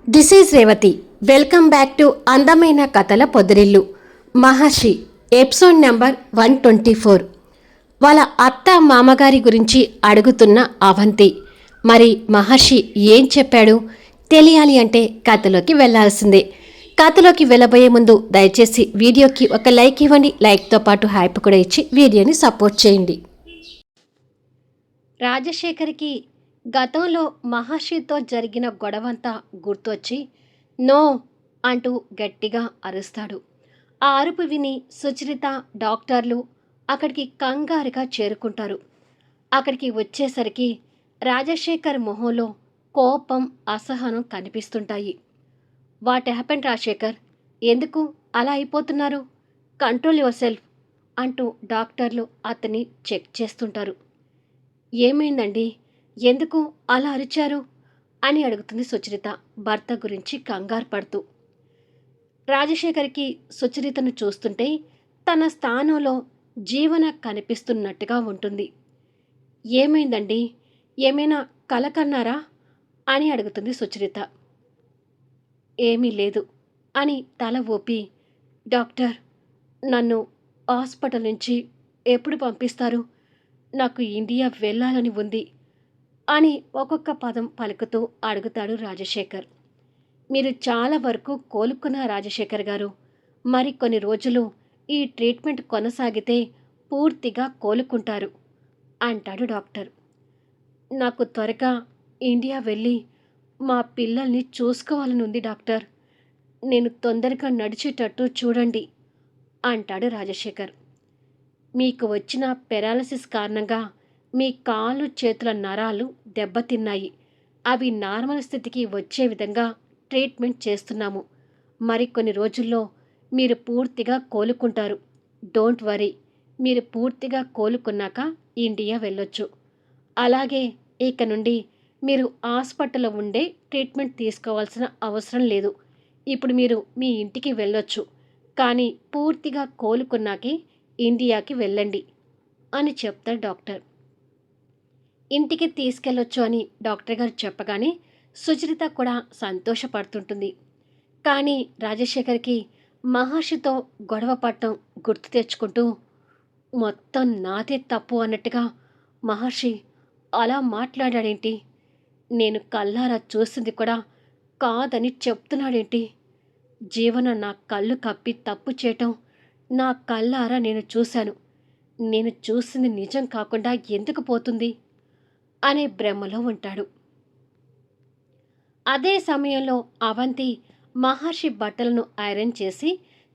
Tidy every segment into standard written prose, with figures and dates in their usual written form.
This is Revathi. Welcome back to అందమైన కథల పొదిరిల్లు. మహర్షి episode number 124. వాళ్ళ అత్త మామగారి గురించి అడుగుతున్న అవంతి. మరి మహర్షి ఏం చెప్పాడు తెలియాలి అంటే కథలోకి వెళ్లాల్సిందే. కథలోకి వెళ్ళబోయే ముందు దయచేసి వీడియోకి ఒక లైక్ ఇవ్వండి. లైక్తో పాటు హైప్ కూడా ఇచ్చి వీడియోని సపోర్ట్ చేయండి. రాజశేఖర్కి గతంలో మహర్షితో జరిగిన గొడవంతా గుర్తొచ్చి నో అంటూ గట్టిగా అరుస్తాడు. ఆ అరుపు విని సుచరిత, డాక్టర్లు అక్కడికి కంగారుగా చేరుకుంటారు. అక్కడికి వచ్చేసరికి రాజశేఖర్ మొహంలో కోపం, అసహనం కనిపిస్తుంటాయి. What happened Rajasekhar? ఎందుకు అలా అయిపోతున్నారు? కంట్రోల్ యువర్ సెల్ఫ్ అంటూ డాక్టర్లు అతన్ని చెక్ చేస్తుంటారు. ఏమైందండి? ఎందుకు అలా అరిచారు అని అడుగుతుంది సుచరిత భర్త గురించి కంగారు పడుతూ. రాజశేఖర్కి సుచరితను చూస్తుంటే తన స్థానంలో జీవన కనిపిస్తున్నట్టుగా ఉంటుంది. ఏమైందండి? ఏమైనా కల కన్నారా అని అడుగుతుంది సుచరిత. ఏమీ లేదు అని తల ఊపి, డాక్టర్ నన్ను హాస్పిటల్ నుంచి ఎప్పుడు పంపిస్తారు? నాకు ఇండియా వెళ్ళాలని ఉంది అని ఒక్కొక్క పదం పలుకుతూ అడుగుతాడు రాజశేఖర్. మీరు చాలా వరకు కోలుకున్న రాజశేఖర్ గారు. మరి కొన్ని రోజులు ఈ ట్రీట్మెంట్ కొనసాగితే పూర్తిగా కోలుకుంటారు అంటాడు డాక్టర్. నాకు త్వరగా ఇండియా వెళ్ళి మా పిల్లల్ని చూసుకోవాలని ఉంది డాక్టర్. నేను తొందరగా నడిచేటట్టు చూడండి అంటాడు రాజశేఖర్. మీకు వచ్చిన పెరాలసిస్ కారణంగా మీ కాళ్ళు చేతుల నరాలు దెబ్బతిన్నాయి. అవి నార్మల్ స్థితికి వచ్చే విధంగా ట్రీట్మెంట్ చేస్తున్నాము. మరికొన్ని రోజుల్లో మీరు పూర్తిగా కోలుకుంటారు. Don't worry. మీరు పూర్తిగా కోలుకున్నాక ఇండియా వెళ్ళొచ్చు. అలాగే ఇక నుండి మీరు హాస్పిటల్లో ఉండే ట్రీట్మెంట్ తీసుకోవాల్సిన అవసరం లేదు. ఇప్పుడు మీరు మీ ఇంటికి వెళ్ళొచ్చు. కానీ పూర్తిగా కోలుకున్నాకే ఇండియాకి వెళ్ళండి అని చెప్తాడు డాక్టర్. ఇంటికి తీసుకెళ్ళొచ్చు అని డాక్టర్ గారు చెప్పగానే సుచరిత కూడా సంతోషపడుతుంటుంది. కానీ రాజశేఖర్కి మహర్షితో గొడవ పడటం గుర్తు తెచ్చుకుంటూ మొత్తం నాదే తప్పు అన్నట్టుగా మహర్షి అలా మాట్లాడాడేంటి? నేను కళ్ళారా చూసింది కూడా కాదని చెప్తున్నాడేంటి? జీవన నా కళ్ళు కప్పి తప్పు చేయటం నా కళ్ళారా నేను చూశాను. నేను చూసింది నిజం కాకుండా ఎందుకు పోతుంది అనే భ్రమలో ఉంటాడు. అదే సమయంలో అవంతి మహర్షి బట్టలను ఐరన్ చేసి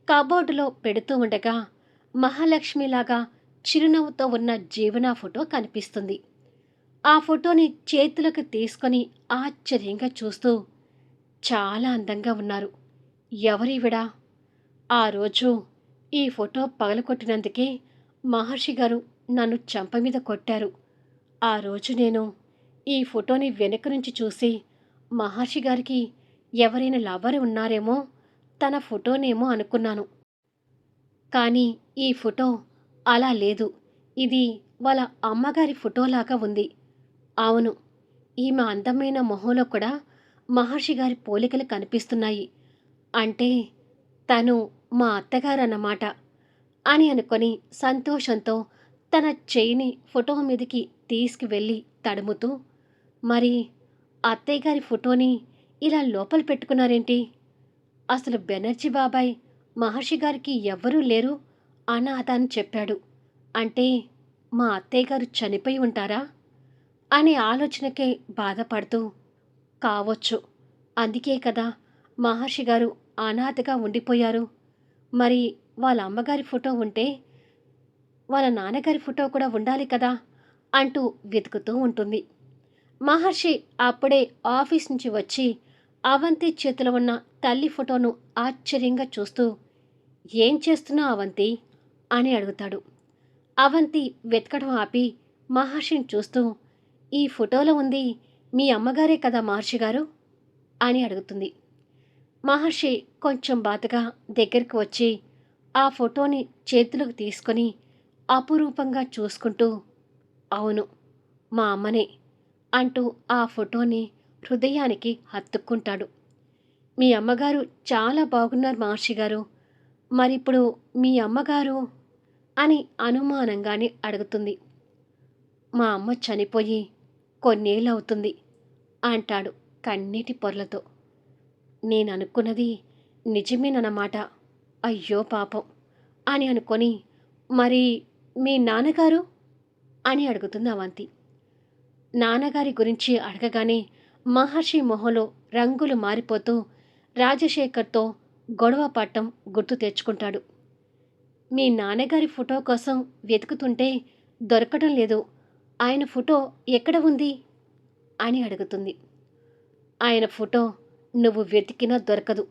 కబోర్డులో పెడుతూ ఉండగా మహాలక్ష్మిలాగా చిరునవ్వుతో ఉన్న జీవన ఫోటో కనిపిస్తుంది. ఆ ఫోటోని చేతులకు తీసుకొని ఆశ్చర్యంగా చూస్తూ చాలా అందంగా ఉన్నారు. ఎవరివిడా? ఆ రోజు ఈ ఫోటో పగలగొట్టినందుకే మహర్షి గారు నన్ను చెంప మీద కొట్టారు. ఆ రోజు నేను ఈ ఫోటోని వెనుక నుంచి చూసి మహర్షి గారికి ఎవరైనా లవర్ ఉన్నారేమో, తన ఫోటోనేమో అనుకున్నాను. కానీ ఈ ఫోటో అలా లేదు. ఇది వాళ్ళ అమ్మగారి ఫోటోలాగా ఉంది. అవును, ఈమె అందమైన మొహంలో కూడా మహర్షి గారి పోలికలు కనిపిస్తున్నాయి. అంటే తను మా అత్తగారన్నమాట అని అనుకొని సంతోషంతో తన చెయ్యిని ఫోటో మీదకి తీసుకువెళ్ళి తడుముతూ, మరి అత్తయ్య గారి ఫోటోని ఇలా లోపల పెట్టుకున్నారేంటి? అసలు బెనర్జీ బాబాయ్ మహర్షి గారికి ఎవ్వరూ లేరు అనాథ అని చెప్పాడు. అంటే మా అత్తయ్య గారు చనిపోయి ఉంటారా అనే ఆలోచనకే బాధపడుతూ, కావచ్చు, అందుకే కదా మహర్షి గారు అనాథగా ఉండిపోయారు. మరి వాళ్ళ అమ్మగారి ఫోటో ఉంటే వాళ్ళ నాన్నగారి ఫోటో కూడా ఉండాలి కదా అంటూ వెతుకుతూ ఉంటుంది. మహర్షి అప్పుడే ఆఫీస్ నుంచి వచ్చి అవంతి చేతిలో ఉన్న తల్లి ఫోటోను ఆశ్చర్యంగా చూస్తూ, ఏం చేస్తున్నావు అవంతి అని అడుగుతాడు. అవంతి వెతకడం ఆపి మహర్షిని చూస్తూ, ఈ ఫోటోలో ఉంది మీ అమ్మగారే కదా మహర్షి గారు అని అడుగుతుంది. మహర్షి కొంచెం బాధగా దగ్గరికి వచ్చి ఆ ఫోటోని చేతులకు తీసుకొని అపురూపంగా చూసుకుంటూ, అవును, మా అమ్మనే అంటూ ఆ ఫోటోని హృదయానికి హత్తుక్కుంటాడు. మీ అమ్మగారు చాలా బాగున్నారు మహర్షి గారు. మరిప్పుడు మీ అమ్మగారు అని అనుమానంగానే అడుగుతుంది. మా అమ్మ చనిపోయి కొన్నేళ్ళవుతుంది అంటాడు కన్నీటి పొరలతో. నేననుకున్నది నిజమేనన్నమాట. అయ్యో పాపం అని అనుకొని, మరి మీ నాన్నగారు అని అడుగుతుంది అవంతి. నాన్నగారి గురించి అడగగానే మహర్షి మొహంలో రంగులు మారిపోతూ రాజశేఖర్తో గొడవ పట్టం గుర్తు తెచ్చుకుంటాడు. మీ నాన్నగారి ఫోటో కోసం వెతుకుతుంటే దొరకడం లేదు. ఆయన ఫోటో ఎక్కడ ఉంది అని అడుగుతుంది. ఆయన ఫోటో నువ్వు వెతికినా దొరకదు.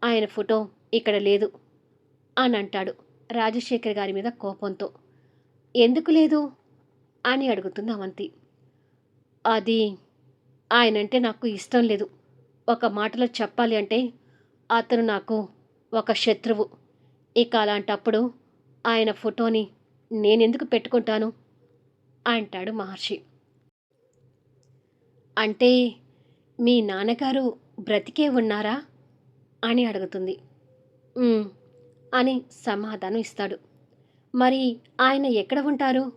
ఆయన ఫోటో ఇక్కడ లేదు అని అంటాడు రాజశేఖర్ గారి మీద కోపంతో. ఎందుకు లేదు అని అడుగుతుంది అవంతి. అది ఆయనంటే నాకు ఇష్టం లేదు. ఒక మాటలో చెప్పాలి అంటే అతను నాకు ఒక శత్రువు. ఇక అలాంటప్పుడు ఆయన ఫోటోని నేనెందుకు పెట్టుకుంటాను అంటాడు మహర్షి. అంటే మీ నాన్నగారు బ్రతికే ఉన్నారా అని అడుగుతుంది. "ఉమ్" అని సమాధానం ఇస్తాడు. మరి ఆయన ఎక్కడ ఉంటారు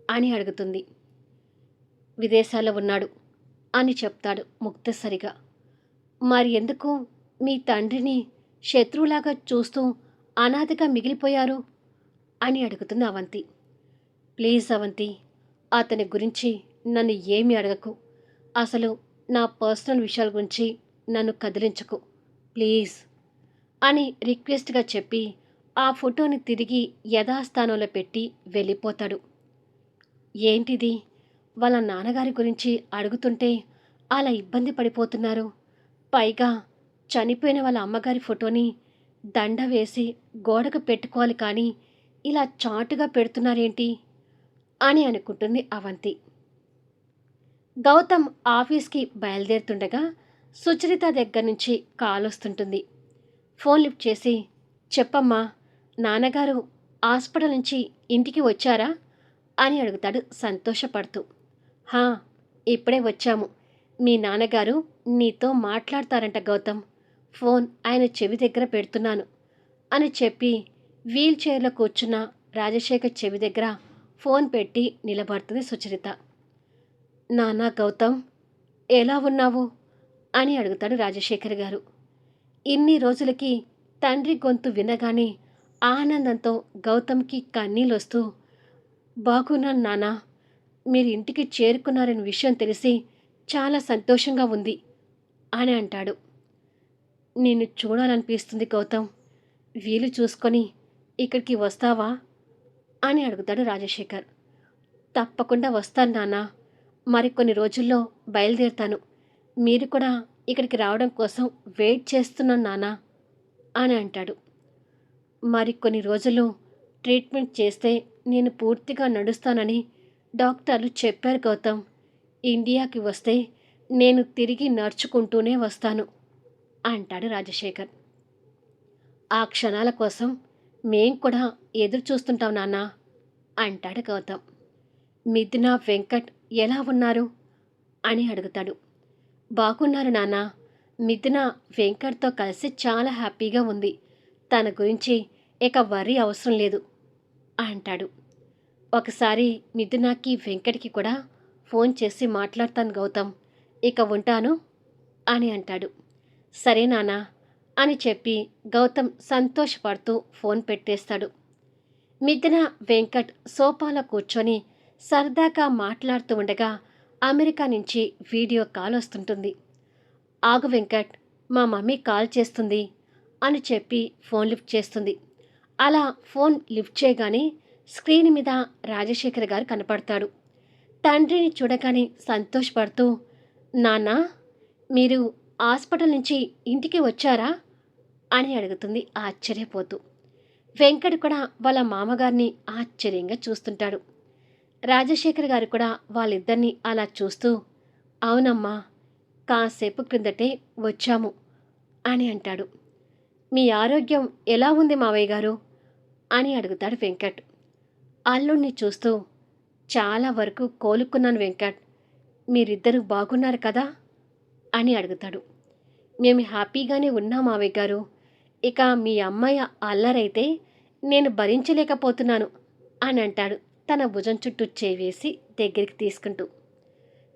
అని అడుగుతుంది. విదేశాల్లో ఉన్నాడు అని చెప్తాడు ముక్తసరిగా. మరి ఎందుకు మీ తండ్రిని శత్రువులాగా చూస్తూ అనాథగా మిగిలిపోయారు అని అడుగుతుంది అవంతి. ప్లీజ్ అవంతి, అతని గురించి నన్ను ఏమీ అడగకు. అసలు నా పర్సనల్ విషయాల గురించి నన్ను కదిలించకు ప్లీజ్ అని రిక్వెస్ట్గా చెప్పి ఆ ఫోటోని తిరిగి యథాస్థానంలో పెట్టి వెళ్ళిపోతాడు. ఏంటిది, వాళ్ళ నాన్నగారి గురించి అడుగుతుంటే అలా ఇబ్బంది పడిపోతున్నారు. పైగా చనిపోయిన వాళ్ళ అమ్మగారి ఫోటోని దండ వేసి గోడకు పెట్టుకోవాలి కానీ ఇలా చాటుగా పెడుతున్నారేంటి అని అనుకుంటుంది అవంతి. గౌతమ్ ఆఫీస్కి బయలుదేరుతుండగా సుచరిత దగ్గర నుంచి కాల్ వస్తుంటుంది. ఫోన్ లిఫ్ట్ చేసి, చెప్పమ్మా, నాన్నగారు హాస్పిటల్ నుంచి ఇంటికి వచ్చారా అని అడుగుతాడు సంతోషపడుతూ. హా, ఇప్పుడే వచ్చాము. మీ నాన్నగారు నీతో మాట్లాడతారంట గౌతమ్. ఫోన్ ఆయన చెవి దగ్గర పెడుతున్నాను అని చెప్పి వీల్ చైర్లో కూర్చున్న రాజశేఖర్ చెవి దగ్గర ఫోన్ పెట్టి నిలబడుతుంది సుచరిత. నానా గౌతమ్, ఎలా ఉన్నావు అని అడుగుతాడు రాజశేఖర్ గారు. ఇన్ని రోజులకి తండ్రి గొంతు వినగానే ఆనందంతో గౌతమ్కి కన్నీళ్ళొస్తూ, బాగున్నాను నానా, మీరు ఇంటికి చేరుకున్నారనే విషయం తెలిసి చాలా సంతోషంగా ఉంది అని అంటాడు. నిన్ను చూడాలనిపిస్తుంది గౌతమ్, వీలు చూసుకొని ఇక్కడికి వస్తావా అని అడుగుతాడు రాజశేఖర్. తప్పకుండా వస్తాను నాన్న, మరికొన్ని రోజుల్లో బయలుదేరుతాను. మీరు కూడా ఇక్కడికి రావడం కోసం వెయిట్ చేస్తున్నాను నాన్న అని అంటాడు. మరికొన్ని రోజులు ట్రీట్మెంట్ చేస్తే నేను పూర్తిగా నడుస్తానని డాక్టర్లు చెప్పారు గౌతమ్. ఇండియాకి వస్తే నేను తిరిగి నడుచుకుంటూనే వస్తాను అంటాడు రాజశేఖర్. ఆ క్షణాల కోసం మేం కూడా ఎదురు చూస్తుంటాం నాన్న అంటాడు గౌతమ్. మిథున, వెంకట్ ఎలా ఉన్నారు అని అడుగుతాడు. బాగున్నారు నాన్న, మిథున వెంకట్తో కలిసి చాలా హ్యాపీగా ఉంది. తన గురించి ఇక వర్రీ అవసరం లేదు అంటాడు. ఒకసారి మిథునకి వెంకట్కి కూడా ఫోన్ చేసి మాట్లాడతాను గౌతమ్, ఇక ఉంటాను అని అంటాడు. సరే నాన్న అని చెప్పి గౌతమ్ సంతోషపడుతూ ఫోన్ పెట్టేస్తాడు. మిథున, వెంకట్ సోఫాలో కూర్చొని సరదాగా మాట్లాడుతూ ఉండగా అమెరికా నుంచి వీడియో కాల్ వస్తుంటుంది. ఆగు వెంకట్, మా మమ్మీ కాల్ చేస్తుంది అని చెప్పి ఫోన్ లిఫ్ట్ చేస్తుంది. అలా ఫోన్ లిఫ్ట్ చేయగానే స్క్రీన్ మీద రాజశేఖర్ గారు కనపడతాడు. తండ్రిని చూడగానే సంతోషపడుతూ, నాన్న, మీరు హాస్పిటల్ నుంచి ఇంటికి వచ్చారా అని అడుగుతుంది ఆశ్చర్యపోతూ. వెంకట్ కూడా వాళ్ళ మామగారిని ఆశ్చర్యంగా చూస్తుంటాడు. రాజశేఖర్ గారు కూడా వాళ్ళిద్దరినీ అలా చూస్తూ, అవునమ్మా, కాసేపు క్రిందటే వచ్చాము అని అంటాడు. మీ ఆరోగ్యం ఎలా ఉంది మావయ్య గారు అని అడుగుతాడు వెంకట్. అల్లుణ్ణి చూస్తూ, చాలా వరకు కోలుకున్నాను వెంకట్, మీరిద్దరూ బాగున్నారు కదా అని అడుగుతాడు. మేము హ్యాపీగానే ఉన్నాం మావయ్య గారు. ఇక మీ అమ్మాయి అల్లరైతే నేను భరించలేకపోతున్నాను అని అంటాడు తన భుజం చుట్టూ చేవేసి దగ్గరికి తీసుకుంటూ.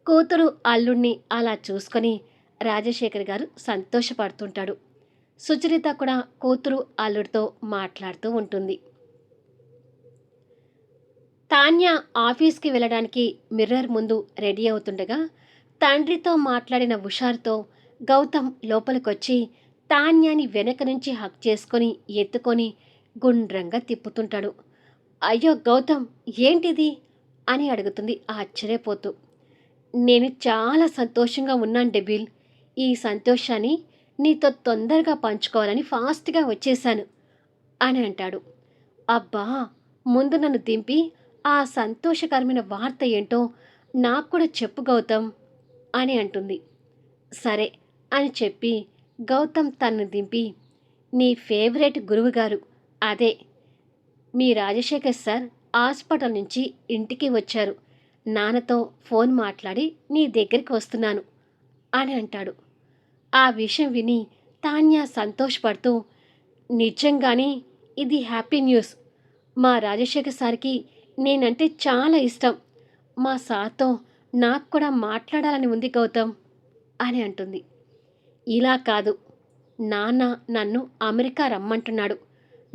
కూతురు అల్లుణ్ణి అలా చూసుకొని రాజశేఖర్ గారు సంతోషపడుతుంటాడు. సుచరిత కూడా కూతురు అల్లుడితో మాట్లాడుతూ ఉంటుంది. తాన్య ఆఫీస్కి వెళ్ళడానికి మిర్రర్ ముందు రెడీ అవుతుండగా తండ్రితో మాట్లాడిన హుషారుతో గౌతమ్ లోపలికొచ్చి తాన్యాని వెనక నుంచి హక్ చేసుకొని ఎత్తుకొని గుండ్రంగా తిప్పుతుంటాడు. అయ్యో గౌతమ్, ఏంటిది అని అడుగుతుంది ఆశ్చర్యపోతూ. నేను చాలా సంతోషంగా ఉన్నాను డెబిల్. ఈ సంతోషాన్ని నీతో తొందరగా పంచుకోవాలని ఫాస్ట్గా వచ్చేశాను అని అంటాడు. అబ్బా, ముందు నన్ను దింపి ఆ సంతోషకరమైన వార్త ఏంటో నాకు కూడా చెప్పు గౌతమ్ అని అంటుంది. సరే అని చెప్పి గౌతమ్ తన్ను దింపి, నీ ఫేవరెట్ గురువుగారు, అదే మీ రాజశేఖర్ సార్ హాస్పిటల్ నుంచి ఇంటికి వచ్చారు. నాన్నతో ఫోన్ మాట్లాడి నీ దగ్గరికి వస్తున్నాను అని అంటాడు. ఆ విషయం విని తాన్య సంతోషపడుతూ, నిజంగానే ఇది హ్యాపీ న్యూస్. మా రాజశేఖర్ సార్కి నేనంటే చాలా ఇష్టం. మా సార్తో నాకు కూడా మాట్లాడాలని ఉంది గౌతమ్ అని అంటుంది. ఇలా కాదు, నాన్న నన్ను అమెరికా రమ్మంటున్నాడు.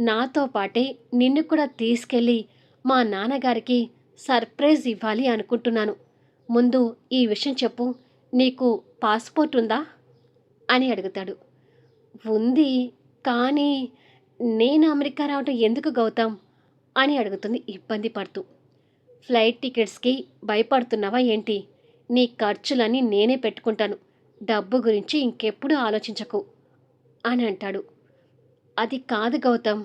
నాతో పాటే నిన్ను కూడా తీసుకెళ్ళి మా నాన్నగారికి సర్ప్రైజ్ ఇవ్వాలి అనుకుంటున్నాను. ముందు ఈ విషయం చెప్పు, నీకు పాస్పోర్ట్ ఉందా అని అడుగుతాడు. ఉంది, కానీ నేను అమెరికా రావటం ఎందుకు గౌతమ్ అని అడుగుతుంది ఇబ్బంది పడుతూ. ఫ్లైట్ టికెట్స్కి భయపడుతున్నావా ఏంటి? నీ ఖర్చులన్నీ నేనే పెట్టుకుంటాను. డబ్బు గురించి ఇంకెప్పుడు ఆలోచించకు అని అంటాడు. అది కాదు గౌతమ్,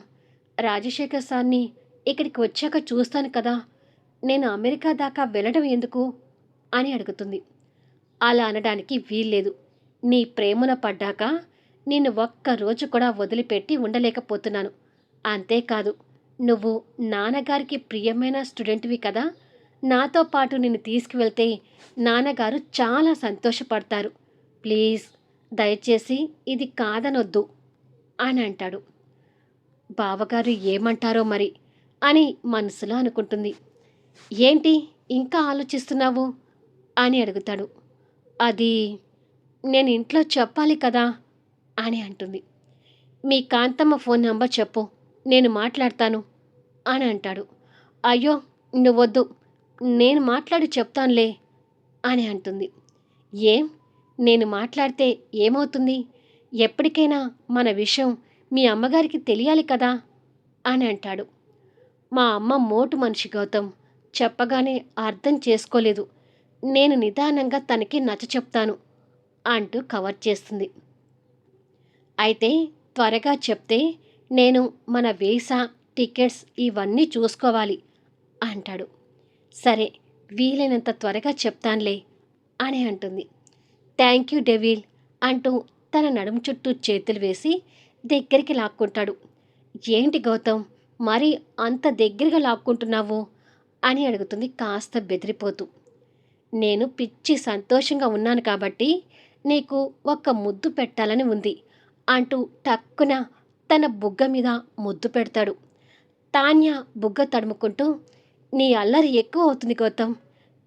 రాజశేఖర్ సార్ని ఇక్కడికి వచ్చాక చూస్తాను కదా, నేను అమెరికా దాకా వెళ్ళడం ఎందుకు అని అడుగుతుంది. అలా అనడానికి వీల్లేదు. నీ ప్రేమలో పడ్డాక నిన్ను ఒక్కరోజు కూడా వదిలిపెట్టి ఉండలేకపోతున్నాను. అంతేకాదు, నువ్వు నాన్నగారికి ప్రియమైన స్టూడెంట్వి కదా, నాతో పాటు నిన్ను తీసుకువెళ్తే నాన్నగారు చాలా సంతోషపడతారు. ప్లీజ్, దయచేసి ఇది కాదనొద్దు అని అంటాడు. బావగారు ఏమంటారో మరి అని మనసులో అనుకుంటుంది. ఏంటి ఇంకా ఆలోచిస్తున్నావు అని అడుగుతాడు. అది నేను ఇంట్లో చెప్పాలి కదా అని అంటుంది. మీ కాంతమ్మ ఫోన్ నంబర్ చెప్పు, నేను మాట్లాడతాను అని అంటాడు. అయ్యో నువ్వొద్దు, నేను మాట్లాడి చెప్తానులే అని అంటుంది. ఏం, నేను మాట్లాడితే ఏమవుతుంది? ఎప్పటికైనా మన విషయం మీ అమ్మగారికి తెలియాలి కదా అని అంటాడు. మా అమ్మ మోటు మనిషి గౌతమ్, చెప్పగానే అర్థం చేసుకోలేదు. నేను నిదానంగా తనకి నచ్చ చెప్తాను అంటూ కవర్ చేస్తుంది. అయితే త్వరగా చెప్తే నేను మన వీసా, టికెట్స్ ఇవన్నీ చూసుకోవాలి అంటాడు. సరే, వీలైనంత త్వరగా చెప్తానులే అని అంటుంది. థ్యాంక్ యూ డెవిల్ అంటూ తన నడుము చుట్టూ చేతులు వేసి దగ్గరికి లాక్కుంటాడు. ఏంటి గౌతమ్, మరి అంత దగ్గరగా లాక్కుంటున్నావు అని అడుగుతుంది కాస్త బెదిరిపోతూ. నేను పిచ్చి సంతోషంగా ఉన్నాను కాబట్టి నీకు ఒక్క ముద్దు పెట్టాలని ఉంది అంటూ టక్కున తన బుగ్గ మీద ముద్దు పెడతాడు. తాన్య బుగ్గ తడుముకుంటూ, నీ అల్లరి ఎక్కువ అవుతుంది గౌతమ్,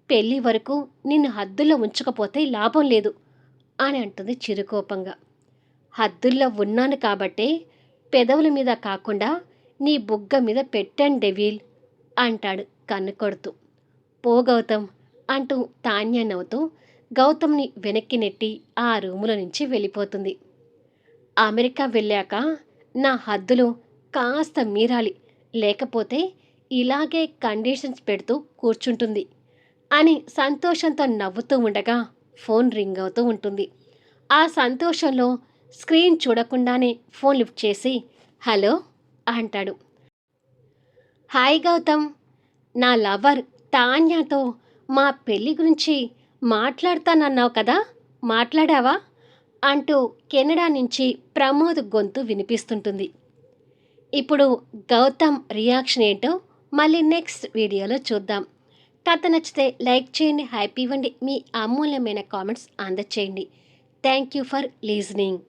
పెళ్ళి వరకు నిన్ను హద్దుల్లో ఉంచకపోతే లాభం లేదు అని అంటుంది చిరుకోపంగా. హద్దుల్లో ఉన్నాను కాబట్టే పెదవుల మీద కాకుండా నీ బుగ్గ మీద పెట్టాను డెవిల్ అంటాడు కన్ను కొడుతూ. పో గౌతమ్ అంటూ తాన్య నవ్వుతూ గౌతమ్ని వెనక్కి నెట్టి ఆ రూములో నుంచి వెళ్ళిపోతుంది. అమెరికా వెళ్ళాక నా హద్దులు కాస్త మీరాలి, లేకపోతే ఇలాగే కండిషన్స్ పెడుతూ కూర్చుంటుంది అని సంతోషంతో నవ్వుతూ ఉండగా ఫోన్ రింగ్ అవుతూ ఉంటుంది. ఆ సంతోషంలో స్క్రీన్ చూడకుండానే ఫోన్ లిఫ్ట్ చేసి హలో అంటాడు. హాయ్ గౌతమ్, నా లవర్ తాన్యాతో మా పెళ్ళి గురించి మాట్లాడతానన్నావు కదా, మాట్లాడావా అంటూ కెనడా నుంచి ప్రమోద్ గొంతు వినిపిస్తుంటుంది. ఇప్పుడు గౌతమ్ రియాక్షన్ ఏంటో మళ్ళీ నెక్స్ట్ వీడియోలో చూద్దాం. కథ నచ్చితే లైక్ చేయండి, హ్యాపీ ఇవ్వండి, మీ అమూల్యమైన కామెంట్స్ అందచేయండి. Thank you for లీజనింగ్.